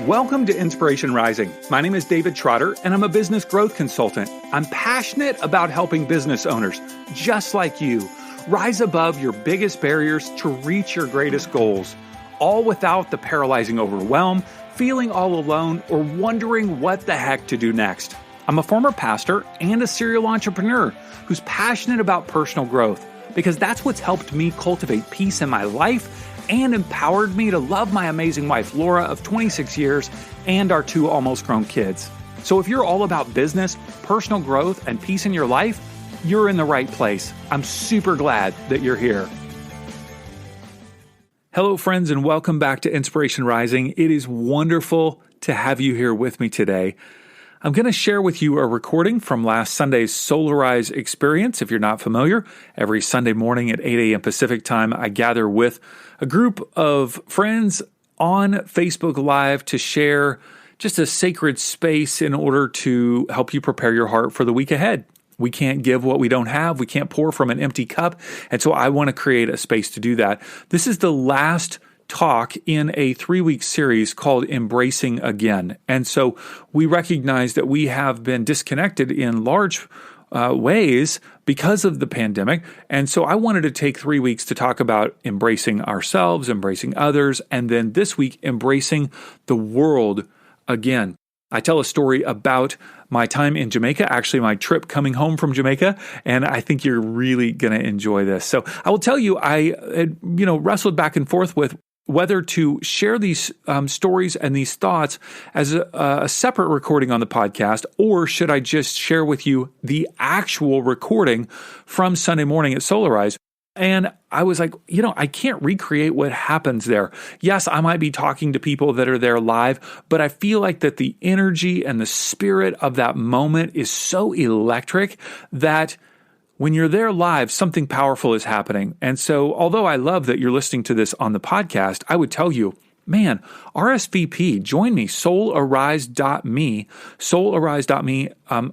Welcome to Inspiration Rising. My name is David Trotter, and I'm a business growth consultant. I'm passionate about helping business owners, just like you, rise above your biggest barriers to reach your greatest goals, all without the paralyzing overwhelm, feeling all alone, or wondering what the heck to do next. I'm a former pastor and a serial entrepreneur who's passionate about personal growth because that's what's helped me cultivate peace in my life and empowered me to love my amazing wife, Laura, of 26 years, and our 2 almost grown kids. So if you're all about business, personal growth, and peace in your life, you're in the right place. I'm super glad that you're here. Hello, friends, and welcome back to Inspiration Rising. It is wonderful to have you here with me today. I'm going to share with you a recording from last Sunday's Solarize experience. If you're not familiar, every Sunday morning at 8 a.m. Pacific time, I gather with a group of friends on Facebook Live to share just a sacred space in order to help you prepare your heart for the week ahead. We can't give what we don't have. We can't pour from an empty cup. And so I want to create a space to do that. This is the last talk in a 3-week series called Embracing Again. And so we recognize that we have been disconnected in large ways because of the pandemic. And so I wanted to take 3 weeks to talk about embracing ourselves, embracing others, and then this week, embracing the world again. I tell a story about my time in Jamaica, actually my trip coming home from Jamaica, and I think you're really going to enjoy this. So I will tell you, I wrestled back and forth with whether to share these stories and these thoughts as a separate recording on the podcast, or should I just share with you the actual recording from Sunday morning at Solarize. And I was like, I can't recreate what happens there. Yes, I might be talking to people that are there live, but I feel like that the energy and the spirit of that moment is so electric that when you're there live, something powerful is happening. And so, although I love that you're listening to this on the podcast, I would tell you, man, RSVP, join me, soularise.me,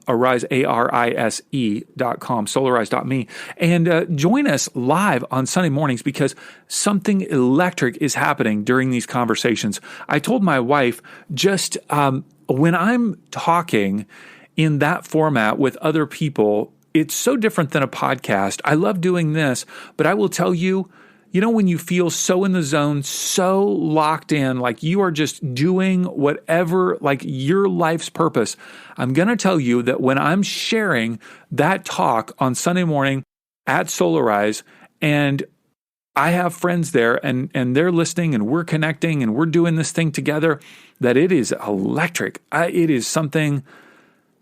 arise, ARISE.com, soularise.me, and join us live on Sunday mornings because something electric is happening during these conversations. I told my wife just when I'm talking in that format with other people, it's so different than a podcast. I love doing this, but I will tell you, when you feel so in the zone, so locked in, like you are just doing whatever, like your life's purpose. I'm going to tell you that when I'm sharing that talk on Sunday morning at Solarize, and I have friends there and they're listening and we're connecting and we're doing this thing together, that it is electric. It is something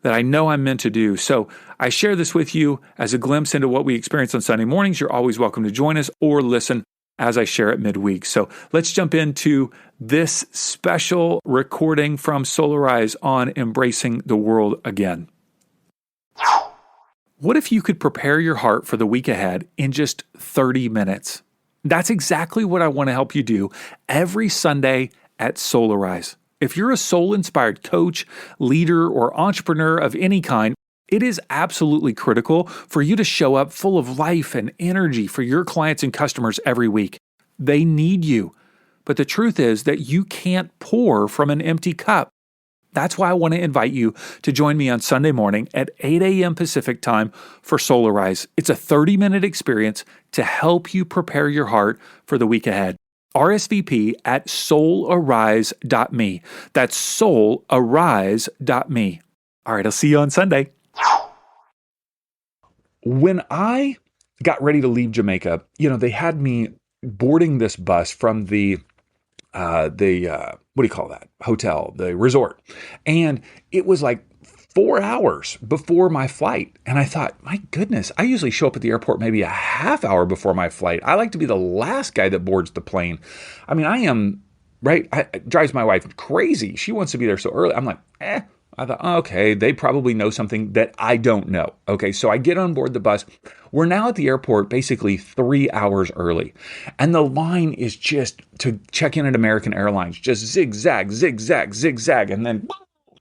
that I know I'm meant to do. So I share this with you as a glimpse into what we experience on Sunday mornings. You're always welcome to join us or listen as I share it midweek. So let's jump into this special recording from Solarize on embracing the world again. What if you could prepare your heart for the week ahead in just 30 minutes? That's exactly what I want to help you do every Sunday at Solarize. If you're a soul-inspired coach, leader, or entrepreneur of any kind, it is absolutely critical for you to show up full of life and energy for your clients and customers every week. They need you. But the truth is that you can't pour from an empty cup. That's why I want to invite you to join me on Sunday morning at 8 a.m. Pacific time for Solarize. It's a 30-minute experience to help you prepare your heart for the week ahead. RSVP at soularise.me. That's soularise.me. All right, I'll see you on Sunday. When I got ready to leave Jamaica, they had me boarding this bus from the what do you call that? Hotel, the resort. And it was like 4 hours before my flight. And I thought, my goodness, I usually show up at the airport maybe a half hour before my flight. I like to be the last guy that boards the plane. I mean, I am, right? It drives my wife crazy. She wants to be there so early. I'm like, I thought, okay, they probably know something that I don't know. Okay, so I get on board the bus. We're now at the airport basically 3 hours early. And the line is just to check in at American Airlines, just zigzag, zigzag, zigzag, and then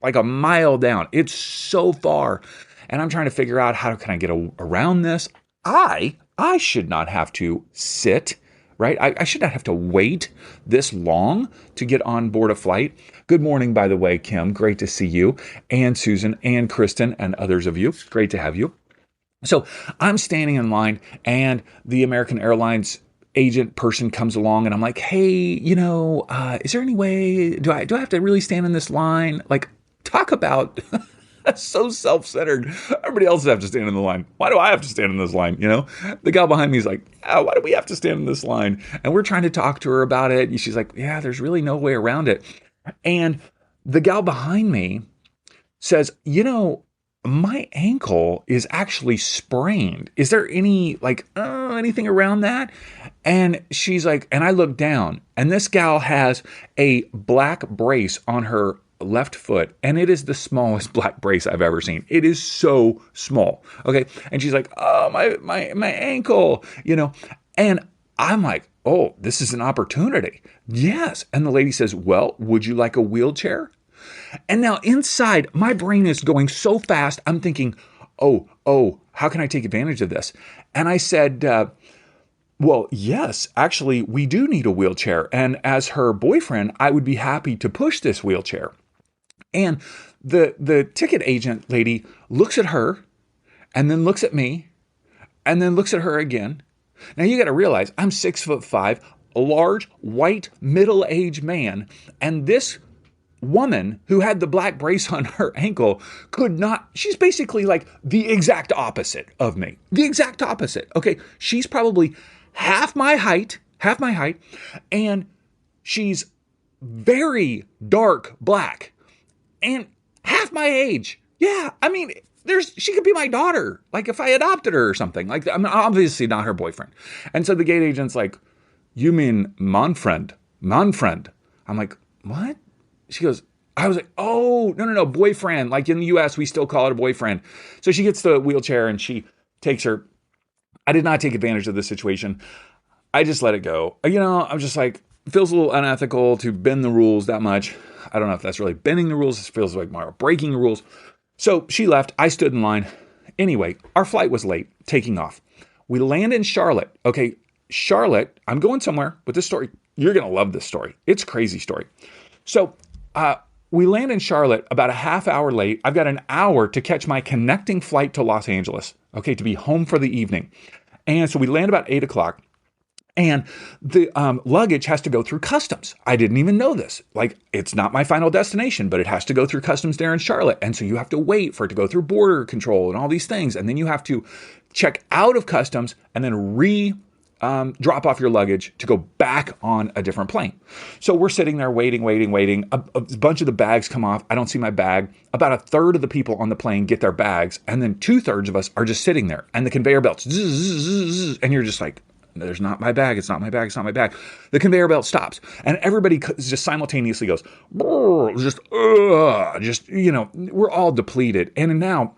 like a mile down. It's so far. And I'm trying to figure out how can I get around this. I should not have to sit right? I should not have to wait this long to get on board a flight. Good morning, by the way, Kim. Great to see you, and Susan, and Kristen, and others of you. Great to have you. So I'm standing in line, and the American Airlines agent person comes along, and I'm like, hey, is there any way, do I have to really stand in this line? Like, talk about so self-centered. Everybody else has to stand in the line. Why do I have to stand in this line? The gal behind me is like, yeah, why do we have to stand in this line? And we're trying to talk to her about it. And she's like, yeah, there's really no way around it. And the gal behind me says, my ankle is actually sprained. Is there anything around that? And she's like, and I look down, and this gal has a black brace on her left foot, and it is the smallest black brace I've ever seen. It is so small. Okay. And she's like, oh, my ankle, and I'm like, oh, this is an opportunity. Yes. And the lady says, well, would you like a wheelchair? And now inside, my brain is going so fast. I'm thinking, oh, how can I take advantage of this? And I said, well, yes, actually, we do need a wheelchair. And as her boyfriend, I would be happy to push this wheelchair. And the ticket agent lady looks at her, and then looks at me, and then looks at her again. Now you got to realize I'm 6'5", a large, white, middle-aged man, and this woman who had the black brace on her ankle could not, she's basically like the exact opposite of me. The exact opposite. Okay. She's probably half my height, and she's very dark black and half my age. Yeah. I mean, she could be my daughter. Like if I adopted her or something. Like I'm obviously not her boyfriend. And so the gate agent's like, you mean Manfred? I'm like, what? She goes, I was like, oh, no, boyfriend. Like in the US, we still call it a boyfriend. So she gets the wheelchair and she takes her. I did not take advantage of this situation. I just let it go. I'm just like, it feels a little unethical to bend the rules that much. I don't know if that's really bending the rules. It feels like more breaking the rules. So she left. I stood in line. Anyway, our flight was late, taking off. We land in Charlotte. Okay, Charlotte, I'm going somewhere with this story. You're going to love this story. It's a crazy story. So we land in Charlotte about a half hour late. I've got an hour to catch my connecting flight to Los Angeles, okay, to be home for the evening. And so we land about 8 o'clock. And the luggage has to go through customs. I didn't even know this. Like, it's not my final destination, but it has to go through customs there in Charlotte. And so you have to wait for it to go through border control and all these things. And then you have to check out of customs and then drop off your luggage to go back on a different plane. So we're sitting there waiting. A bunch of the bags come off. I don't see my bag. About a third of the people on the plane get their bags. And then 2/3 of us are just sitting there. And the conveyor belts, and you're just like, there's not my bag. It's not my bag. The conveyor belt stops. And everybody just simultaneously goes, we're all depleted. And now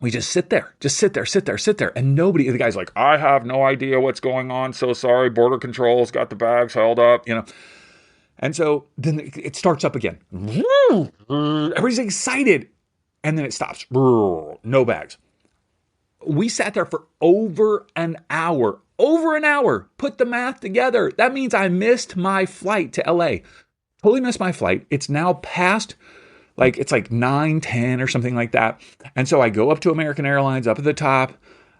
we just sit there. And the guy's like, I have no idea what's going on. So sorry. Border control's got the bags held up, And so then it starts up again. Everybody's excited. And then it stops. No bags. We sat there for over an hour. Put the math together. That means I missed my flight to LA. Totally missed my flight. It's now past, it's like 9:10 or something like that. And so I go up to American Airlines up at the top,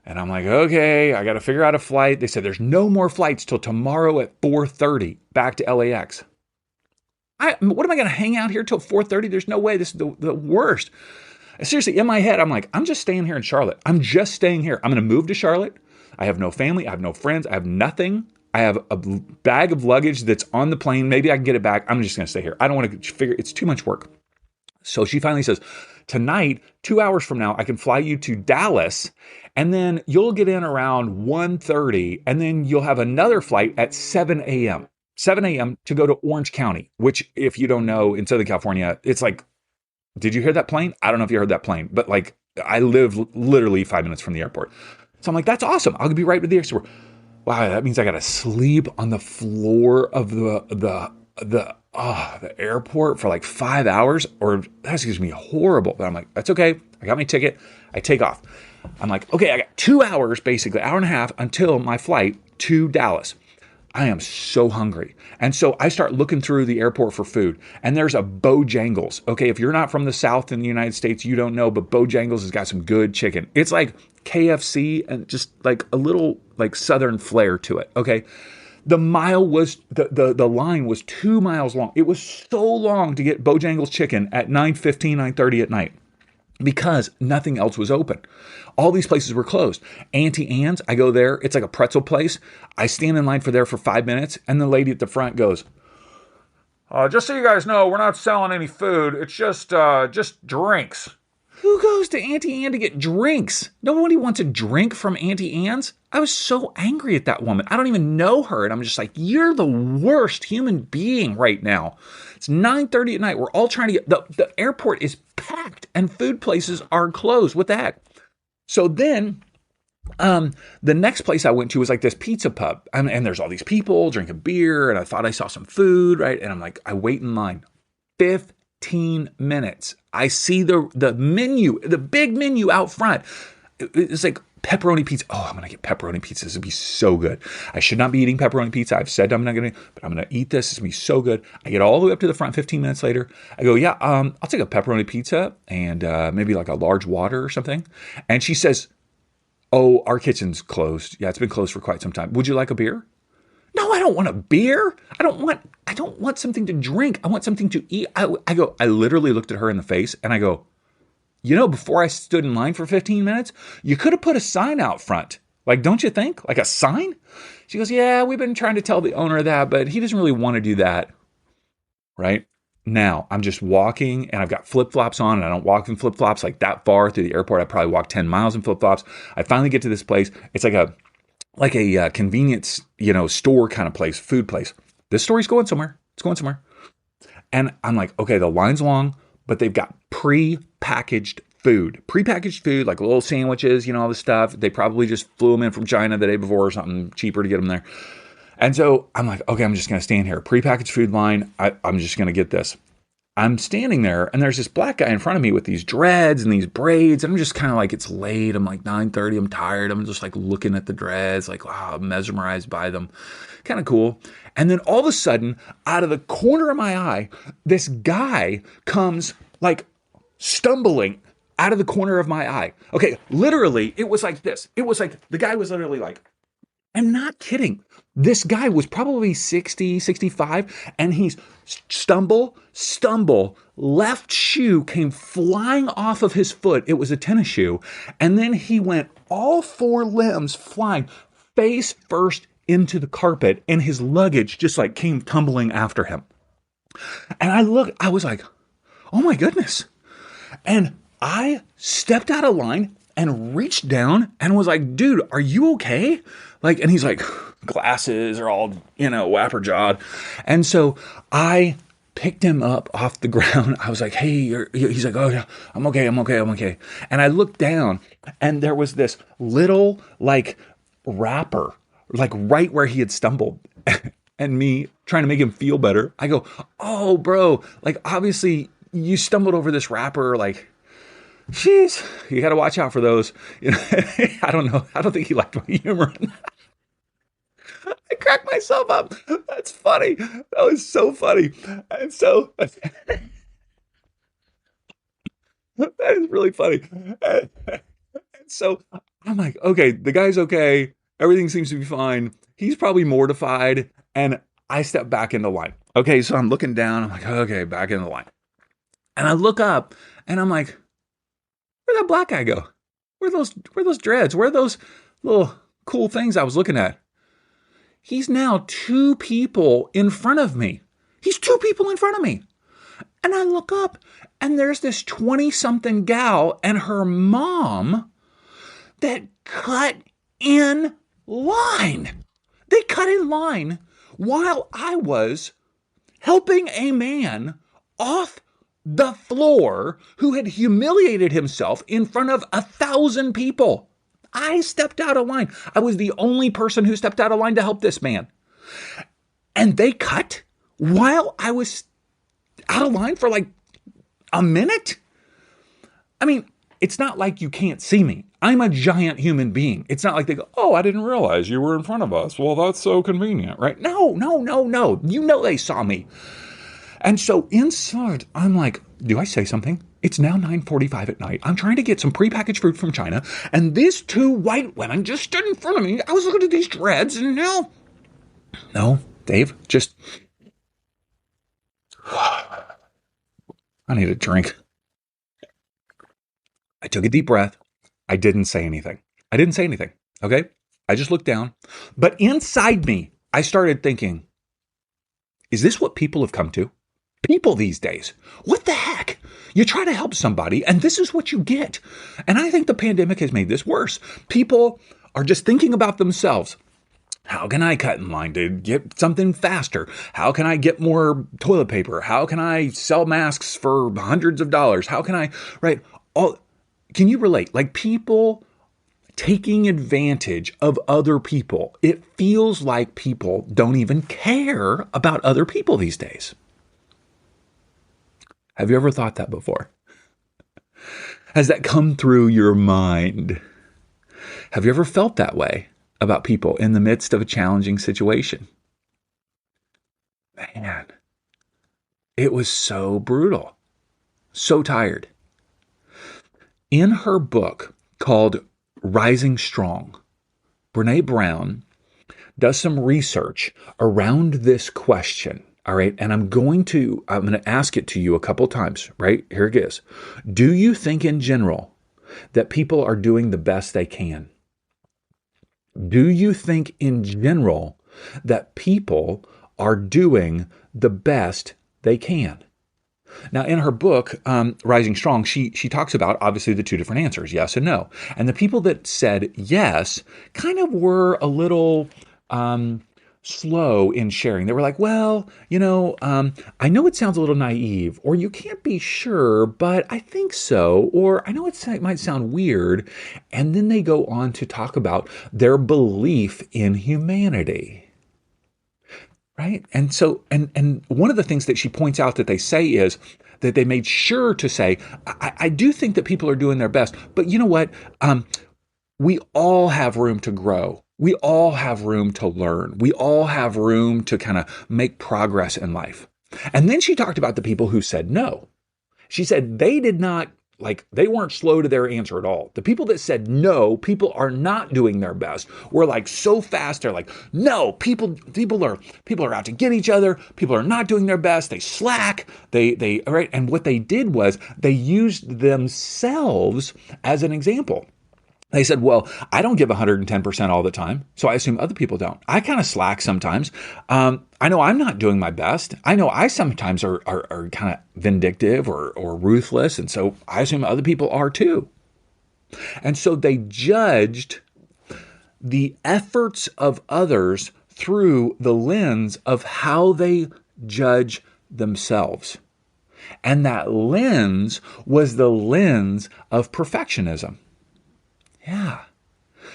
and I'm like, okay, I got to figure out a flight. They said there's no more flights till tomorrow at 4:30 back to LAX. What am I going to hang out here till 4:30? There's no way. This is the worst. Seriously, in my head, I'm like, I'm just staying here in Charlotte. I'm just staying here. I'm going to move to Charlotte. I have no family. I have no friends. I have nothing. I have a bag of luggage that's on the plane. Maybe I can get it back. I'm just going to stay here. I don't want to figure. It's too much work. So she finally says, tonight, 2 hours from now, I can fly you to Dallas, and then you'll get in around 1:30, and then you'll have another flight at 7 a.m. 7 a.m. to go to Orange County, which, if you don't know, in Southern California, it's like, did you hear that plane? I don't know if you heard that plane, but I live literally 5 minutes from the airport. So I'm like, that's awesome. I'll be right with the airport. Wow, that means I got to sleep on the floor of the airport for like 5 hours, or that's going to be horrible. But I'm like, that's okay. I got my ticket. I take off. I'm like, okay, I got 2 hours, basically, hour and a half until my flight to Dallas. I am so hungry. And so I start looking through the airport for food, and there's a Bojangles. Okay, if you're not from the South in the United States, you don't know, but Bojangles has got some good chicken. It's like KFC and just like a little like Southern flair to it. Okay. The line was 2 miles long. It was so long to get Bojangles chicken at 9:15, 9:30 at night, because nothing else was open. All these places were closed. Auntie Anne's, I go there. It's like a pretzel place. I stand in line for 5 minutes, and the lady at the front goes, just so you guys know, we're not selling any food. It's just drinks. Who goes to Auntie Anne to get drinks? Nobody wants a drink from Auntie Anne's. I was so angry at that woman. I don't even know her. And I'm just like, you're the worst human being right now. It's 9:30 at night. We're all trying to get, the airport is packed and food places are closed. What the heck? So then the next place I went to was like this pizza pub. And there's all these people drinking beer. And I thought I saw some food, right? And I'm like, I wait in line. 15 minutes. I see the menu, the big menu out front. It's like pepperoni pizza. Oh, I'm going to get pepperoni pizza. This would be so good. I should not be eating pepperoni pizza. I've said I'm not going to, but I'm going to eat this. It's going to be so good. I get all the way up to the front 15 minutes later. I go, yeah, I'll take a pepperoni pizza and maybe like a large water or something. And she says, oh, our kitchen's closed. Yeah, it's been closed for quite some time. Would you like a beer? No, I don't want a beer. I don't want something to drink. I want something to eat. I literally looked at her in the face and I go, before I stood in line for 15 minutes, you could have put a sign out front. Like, don't you think? Like a sign? She goes, yeah, we've been trying to tell the owner that, but he doesn't really want to do that. Right? Now, I'm just walking and I've got flip-flops on and I don't walk in flip-flops like that far through the airport. I probably walk 10 miles in flip-flops. I finally get to this place. It's like a convenience, store kind of place, food place. This story's going somewhere. It's going somewhere. And I'm like, okay, the line's long, but they've got prepackaged food, like little sandwiches, all this stuff. They probably just flew them in from China the day before or something, cheaper to get them there. And so I'm like, okay, I'm just going to stand here. Prepackaged food line. I'm just going to get this. I'm standing there and there's this black guy in front of me with these dreads and these braids. And I'm just kind of like, it's late. I'm like 9:30. I'm tired. I'm just like looking at the dreads, like, wow, I'm mesmerized by them. Kind of cool. And then all of a sudden, out of the corner of my eye, this guy comes like stumbling out of the corner of my eye. Okay, literally, it was like this. It was like, the guy was literally like, I'm not kidding. This guy was probably 60, 65, and he's stumble, left shoe came flying off of his foot. It was a tennis shoe. And then he went all four limbs flying face first into the carpet, and his luggage just like came tumbling after him. And I was like, oh my goodness. And I stepped out of line and reached down and was like, dude, are you okay? Like, and he's like, glasses are all, wapper-jawed. And so I picked him up off the ground. I was like, hey, he's like, oh yeah, I'm okay. And I looked down and there was this little like wrapper, like right where he had stumbled. And me trying to make him feel better. I go, oh bro, like obviously you stumbled over this wrapper, like, jeez, you got to watch out for those. I don't know. I don't think he liked my humor. I cracked myself up. That's funny. That was so funny. And so that is really funny. And so I'm like, okay, the guy's okay. Everything seems to be fine. He's probably mortified. And I step back into line. Okay, so I'm looking down. I'm like, okay, back in the line. And I look up and I'm like, where'd that black guy go? Where are those dreads? Where are those little cool things I was looking at? He's now 2 people in front of me. He's 2 people in front of me. And I look up and there's this 20-something gal and her mom that cut in line. They cut in line while I was helping a man off the floor who had humiliated himself in front of 1,000 people. I stepped out of line. I was the only person who stepped out of line to help this man. And they cut while I was out of line for like a minute. I mean, it's not like you can't see me. I'm a giant human being. It's not like they go, oh, I didn't realize you were in front of us. Well, that's so convenient, right? No, no, no, no. You know they saw me. And so inside, I'm like, do I say something? It's now 9:45 at night. I'm trying to get some prepackaged food from China. And these two white women just stood in front of me. I was looking at these dreads and no, Dave, just, I need a drink. I took a deep breath. I didn't say anything. Okay? I just looked down. But inside me, I started thinking, is this what people have come to? People these days. What the heck? You try to help somebody and this is what you get. And I think the pandemic has made this worse. People are just thinking about themselves. How can I cut in line to get something faster? How can I get more toilet paper? How can I sell masks for hundreds of dollars? How can I, right? Can you relate? Like people taking advantage of other people. It feels like people don't even care about other people these days. Have you ever thought that before? Has that come through your mind? Have you ever felt that way about people in the midst of a challenging situation? Man, it was so brutal, so tired. In her book called Rising Strong, Brene Brown does some research around this question. All right. And I'm going to ask it to you a couple times, right? Here it is. Do you think in general that people are doing the best they can? Do you think in general that people are doing the best they can? Now, in her book, Rising Strong, she talks about, obviously, the two different answers, yes and no. And the people that said yes kind of were a little slow in sharing. They were like, well, I know it sounds a little naive, or you can't be sure, but I think so, or I know it might sound weird. And then they go on to talk about their belief in humanity. Right? And so, and one of the things that she points out that they say is that they made sure to say, I do think that people are doing their best, but you know what? We all have room to grow. We all have room to learn. We all have room to kind of make progress in life. And then she talked about the people who said no. She said they did not, they weren't slow to their answer at all. The people that said no, people are not doing their best, were like so fast. They're like, no, people are out to get each other. People are not doing their best. They slack. Right. And what they did was they used themselves as an example. They said, well, I don't give 110% all the time, so I assume other people don't. I kind of slack sometimes. I know I'm not doing my best. I know I sometimes are kind of vindictive or ruthless, and so I assume other people are too. And so they judged the efforts of others through the lens of how they judge themselves. And that lens was the lens of perfectionism. Yeah.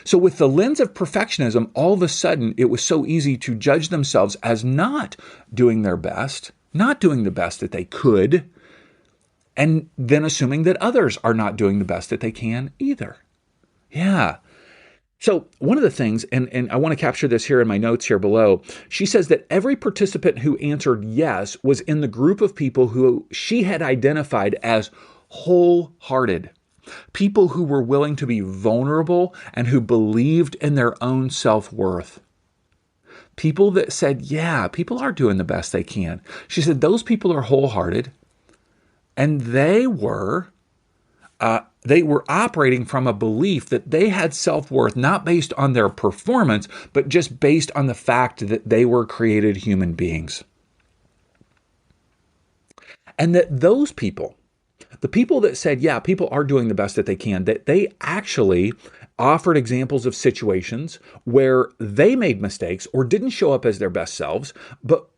So with the lens of perfectionism, all of a sudden, it was so easy to judge themselves as not doing their best, not doing the best that they could, and then assuming that others are not doing the best that they can either. Yeah. So one of the things, and I want to capture this here in my notes here below, she says that every participant who answered yes was in the group of people who she had identified as wholehearted. People who were willing to be vulnerable and who believed in their own self-worth. People that said, yeah, people are doing the best they can. She said those people are wholehearted, and they were operating from a belief that they had self-worth not based on their performance, but just based on the fact that they were created human beings. And that those people, the people that said, yeah, people are doing the best that they can, that they actually offered examples of situations where they made mistakes or didn't show up as their best selves, but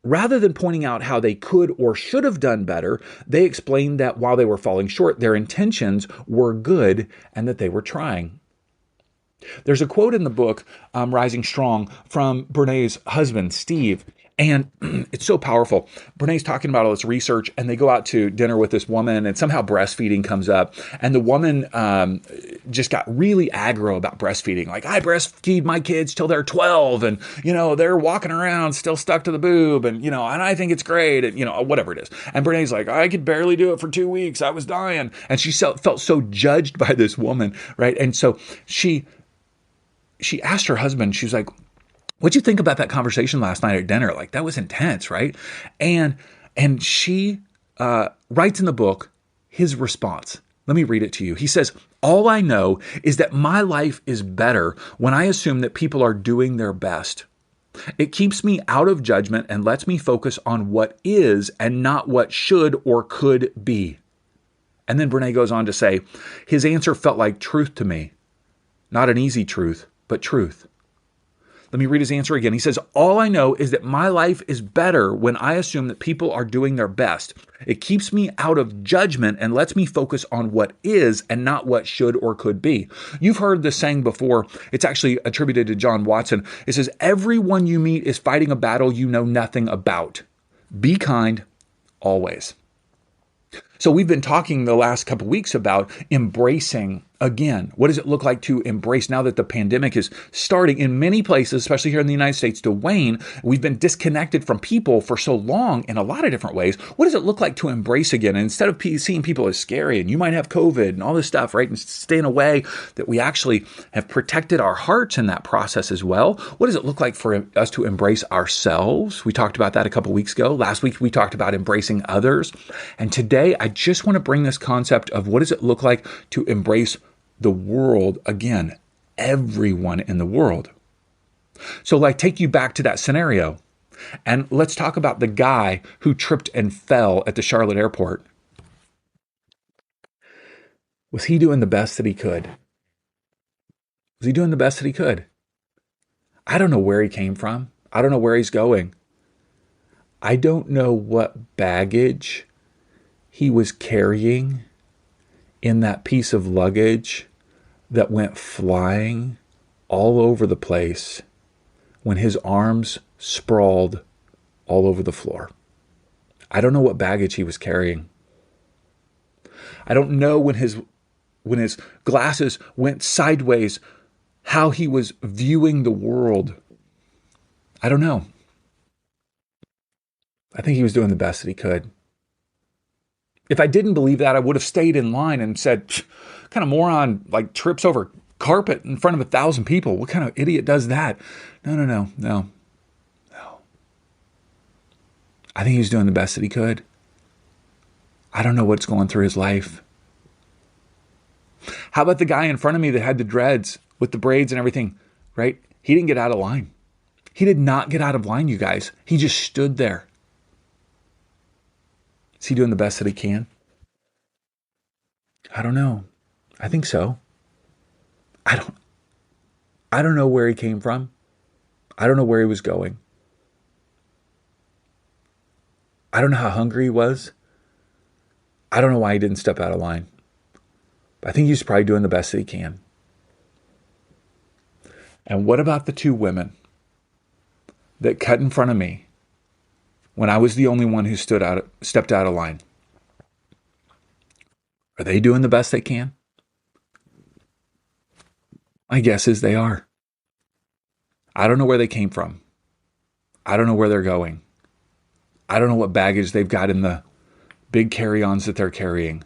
rather than pointing out how they could or should have done better, they explained that while they were falling short, their intentions were good and that they were trying. There's a quote in the book, Rising Strong, from Brene's husband, Steve, And it's so powerful. Brené's talking about all this research, and they go out to dinner with this woman, and somehow breastfeeding comes up. And the woman just got really aggro about breastfeeding. Like, I breastfeed my kids till they're 12, and, they're walking around still stuck to the boob, and, and I think it's great, and, whatever it is. And Brené's like, I could barely do it for 2 weeks. I was dying. And she felt so judged by this woman, right? And so she asked her husband, she was like, what'd you think about that conversation last night at dinner? Like, that was intense, right? And she writes in the book his response. Let me read it to you. He says, all I know is that my life is better when I assume that people are doing their best. It keeps me out of judgment and lets me focus on what is and not what should or could be. And then Brené goes on to say, his answer felt like truth to me. Not an easy truth, but truth. Let me read his answer again. He says, all I know is that my life is better when I assume that people are doing their best. It keeps me out of judgment and lets me focus on what is and not what should or could be. You've heard this saying before. It's actually attributed to John Watson. It says, everyone you meet is fighting a battle you know nothing about. Be kind always. So we've been talking the last couple of weeks about embracing again. What does it look like to embrace now that the pandemic is starting in many places, especially here in the United States, to wane? We've been disconnected from people for so long in a lot of different ways. What does it look like to embrace again? And instead of seeing people as scary and you might have COVID and all this stuff, right? And staying away, that we actually have protected our hearts in that process as well. What does it look like for us to embrace ourselves? We talked about that a couple of weeks ago. Last week, we talked about embracing others. And today, I just want to bring this concept of what does it look like to embrace the world again, everyone in the world. So take you back to that scenario, and let's talk about the guy who tripped and fell at the Charlotte airport. Was he doing the best that he could? Was he doing the best that he could? I don't know where he came from. I don't know where he's going. I don't know what baggage he was carrying in that piece of luggage that went flying all over the place when his arms sprawled all over the floor. I don't know what baggage he was carrying. I don't know when his glasses went sideways, how he was viewing the world. I don't know. I think he was doing the best that he could. If I didn't believe that, I would have stayed in line and said, kind of moron trips over carpet in front of 1,000 people. What kind of idiot does that? No. I think he was doing the best that he could. I don't know what's going through his life. How about the guy in front of me that had the dreads with the braids and everything, right? He didn't get out of line. He did not get out of line, you guys. He just stood there. Is he doing the best that he can? I don't know. I think so. I don't know where he came from. I don't know where he was going. I don't know how hungry he was. I don't know why he didn't step out of line. But I think he's probably doing the best that he can. And what about the two women that cut in front of me when I was the only one who stepped out of line? Are they doing the best they can? My guess is they are. I don't know where they came from. I don't know where they're going. I don't know what baggage they've got in the big carry-ons that they're carrying.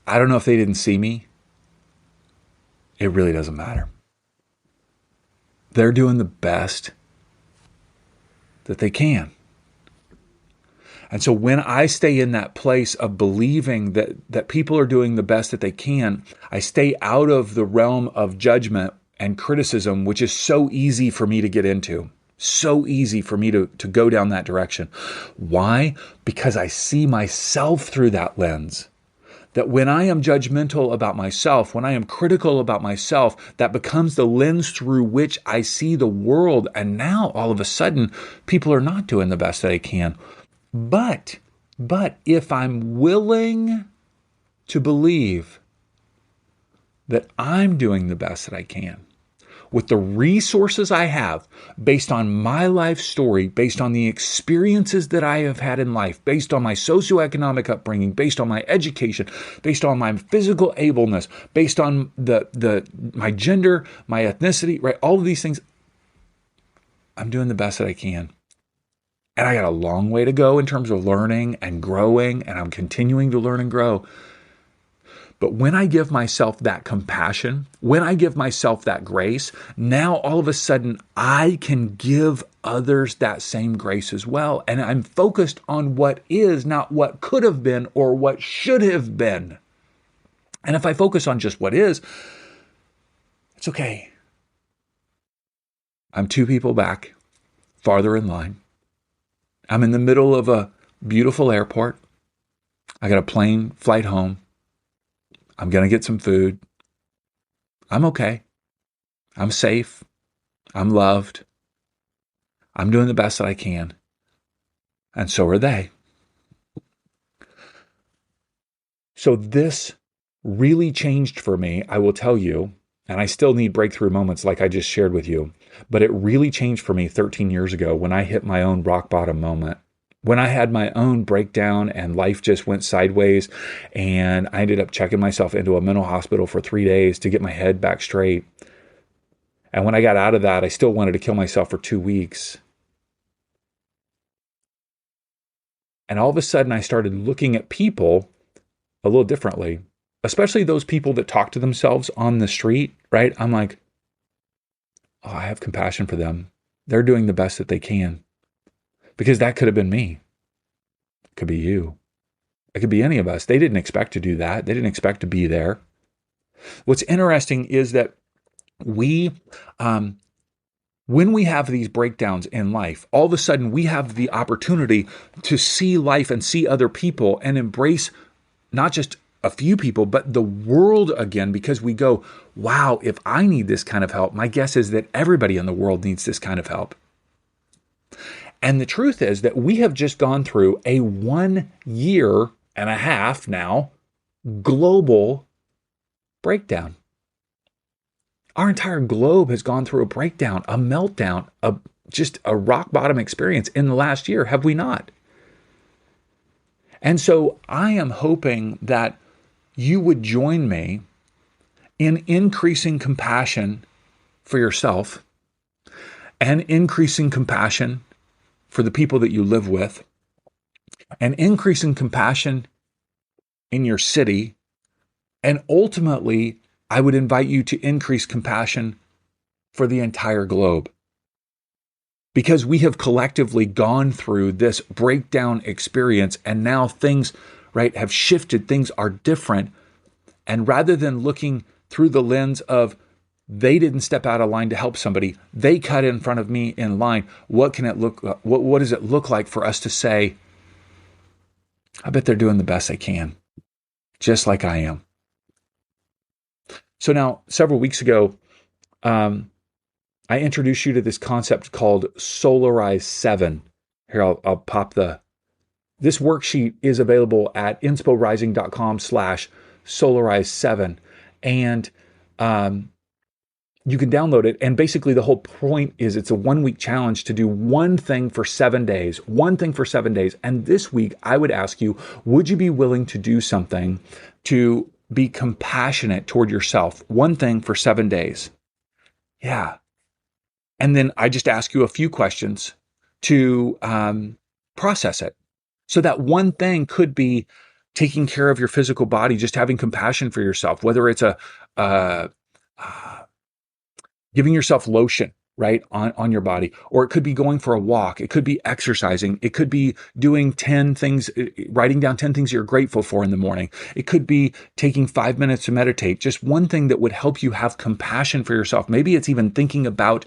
I don't know if they didn't see me. It really doesn't matter. They're doing the best that they can. And so when I stay in that place of believing that people are doing the best that they can, I stay out of the realm of judgment and criticism, which is so easy for me to get into. So easy for me to go down that direction. Why? Because I see myself through that lens. That when I am judgmental about myself, when I am critical about myself, that becomes the lens through which I see the world. And now all of a sudden, people are not doing the best that they can. But if I'm willing to believe that I'm doing the best that I can, with the resources I have, based on my life story, based on the experiences that I have had in life, based on my socioeconomic upbringing, based on my education, based on my physical ableness, based on my gender, my ethnicity, right? All of these things, I'm doing the best that I can. And I got a long way to go in terms of learning and growing, and I'm continuing to learn and grow. But when I give myself that compassion, when I give myself that grace, now all of a sudden I can give others that same grace as well. And I'm focused on what is, not what could have been or what should have been. And if I focus on just what is, it's okay. I'm 2 people back, farther in line. I'm in the middle of a beautiful airport. I got a plane flight home. I'm going to get some food. I'm okay. I'm safe. I'm loved. I'm doing the best that I can. And so are they. So this really changed for me, I will tell you, and I still need breakthrough moments like I just shared with you, but it really changed for me 13 years ago when I hit my own rock bottom moment. When I had my own breakdown and life just went sideways, and I ended up checking myself into a mental hospital for 3 days to get my head back straight. And when I got out of that, I still wanted to kill myself for 2 weeks. And all of a sudden, I started looking at people a little differently, especially those people that talk to themselves on the street, right? I'm like, oh, I have compassion for them. They're doing the best that they can. Because that could have been me. It could be you. It could be any of us. They didn't expect to do that. They didn't expect to be there. What's interesting is that when we have these breakdowns in life, all of a sudden we have the opportunity to see life and see other people and embrace not just a few people, but the world again, because we go, wow, if I need this kind of help, my guess is that everybody in the world needs this kind of help. And the truth is that we have just gone through a 1.5 year now global breakdown. Our entire globe has gone through a breakdown, a meltdown, just a rock bottom experience in the last year, have we not? And so I am hoping that you would join me in increasing compassion for yourself and increasing compassion for the people that you live with, and increasing compassion in your city. And ultimately, I would invite you to increase compassion for the entire globe. Because we have collectively gone through this breakdown experience, and now things, right, have shifted, things are different. And rather than looking through the lens of, they didn't step out of line to help somebody, they cut in front of me in line, what does it look like for us to say, I bet they're doing the best they can, just like I am. So now, several weeks ago, I introduced you to this concept called Solarize 7. Here, I'll pop this worksheet is available at insporising.com/Solarize7. And you can download it. And basically the whole point is it's a 1-week challenge to do one thing for 7 days, And this week I would ask you, would you be willing to do something to be compassionate toward yourself? One thing for 7 days. Yeah. And then I just ask you a few questions to process it. So that one thing could be taking care of your physical body, just having compassion for yourself, whether it's giving yourself lotion, right, on your body, or it could be going for a walk. It could be exercising. It could be doing 10 things, writing down 10 things you're grateful for in the morning. It could be taking 5 minutes to meditate. Just one thing that would help you have compassion for yourself. Maybe it's even thinking about,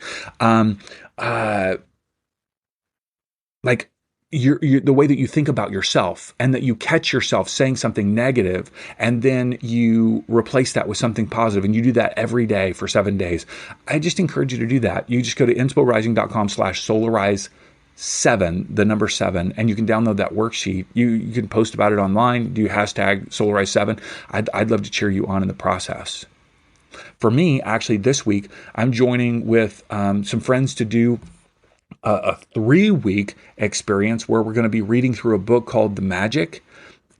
like, the way that you think about yourself, and that you catch yourself saying something negative, and then you replace that with something positive, and you do that every day for 7 days. I just encourage you to do that. You just go to insporising.com/Solarize7, the number 7, and you can download that worksheet. You can post about it online, do hashtag Solarize7. I'd love to cheer you on in the process. For me, actually, this week, I'm joining with some friends to do a 3-week experience where we're going to be reading through a book called The Magic,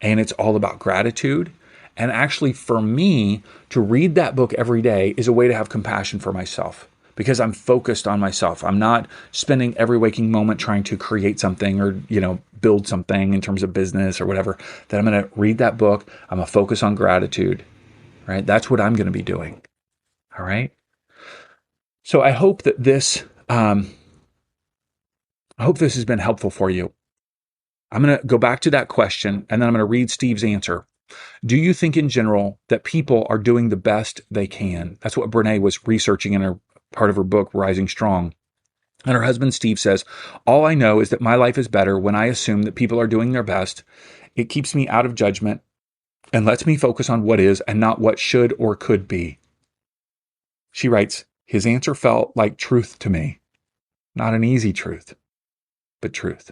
and it's all about gratitude. And actually, for me, to read that book every day is a way to have compassion for myself because I'm focused on myself. I'm not spending every waking moment trying to create something or, build something in terms of business or whatever. That I'm going to read that book. I'm going to focus on gratitude, right? That's what I'm going to be doing. All right. So I hope that this has been helpful for you. I'm going to go back to that question, and then I'm going to read Steve's answer. Do you think in general that people are doing the best they can? That's what Brene was researching in her part of her book, Rising Strong. And her husband, Steve, says, all I know is that my life is better when I assume that people are doing their best. It keeps me out of judgment and lets me focus on what is and not what should or could be. She writes, his answer felt like truth to me. Not an easy truth, but truth.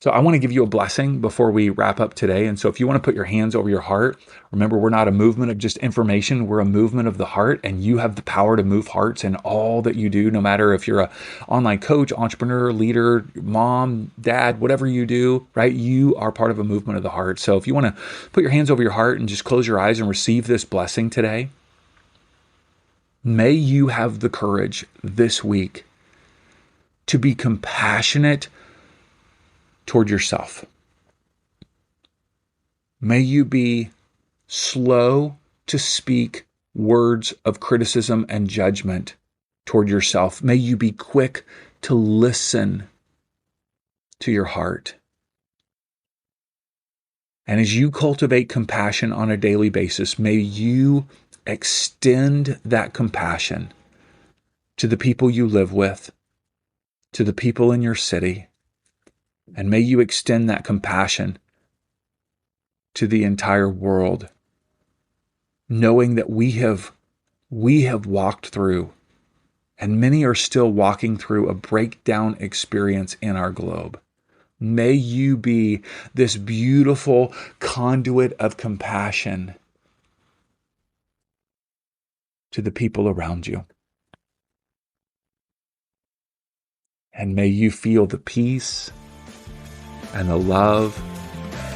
So I want to give you a blessing before we wrap up today. And so if you want to put your hands over your heart, remember, we're not a movement of just information. We're a movement of the heart, and you have the power to move hearts in all that you do, no matter if you're an online coach, entrepreneur, leader, mom, dad, whatever you do, right? You are part of a movement of the heart. So if you want to put your hands over your heart and just close your eyes and receive this blessing today, may you have the courage this week to be compassionate toward yourself. May you be slow to speak words of criticism and judgment toward yourself. May you be quick to listen to your heart. And as you cultivate compassion on a daily basis, may you extend that compassion to the people you live with, to the people in your city, and may you extend that compassion to the entire world, knowing that we have walked through, and many are still walking through, a breakdown experience in our globe. May you be this beautiful conduit of compassion to the people around you. And may you feel the peace and the love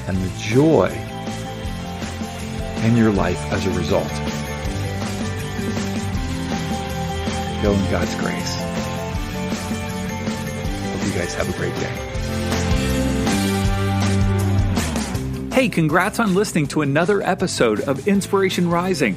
and the joy in your life as a result. Go in God's grace. Hope you guys have a great day. Hey, congrats on listening to another episode of Inspiration Rising.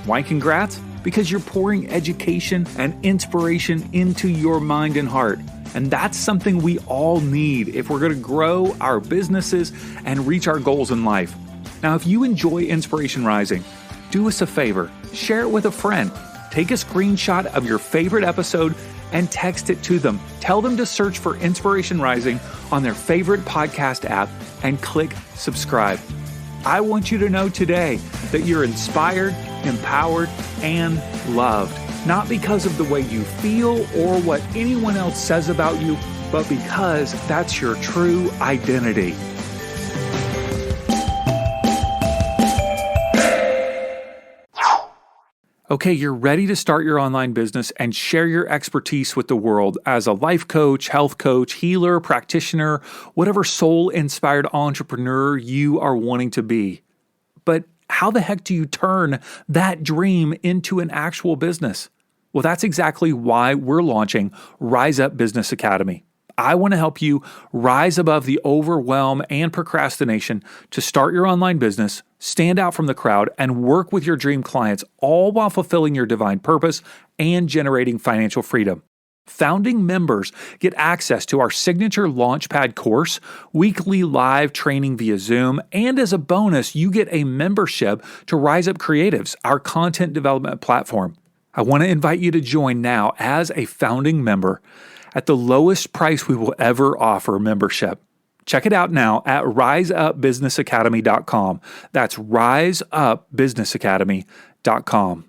Why congrats? Because you're pouring education and inspiration into your mind and heart. And that's something we all need if we're going to grow our businesses and reach our goals in life. Now, if you enjoy Inspiration Rising, do us a favor, share it with a friend. Take a screenshot of your favorite episode and text it to them. Tell them to search for Inspiration Rising on their favorite podcast app and click subscribe. I want you to know today that you're inspired, empowered, and loved. Not because of the way you feel or what anyone else says about you, but because that's your true identity. Okay, you're ready to start your online business and share your expertise with the world as a life coach, health coach, healer, practitioner, whatever soul-inspired entrepreneur you are wanting to be. But how the heck do you turn that dream into an actual business? Well, that's exactly why we're launching Rise Up Business Academy. I want to help you rise above the overwhelm and procrastination to start your online business, stand out from the crowd, and work with your dream clients, all while fulfilling your divine purpose and generating financial freedom. Founding members get access to our signature Launchpad course, weekly live training via Zoom, and as a bonus, you get a membership to Rise Up Creatives, our content development platform. I want to invite you to join now as a founding member at the lowest price we will ever offer membership. Check it out now at riseupbusinessacademy.com. That's riseupbusinessacademy.com.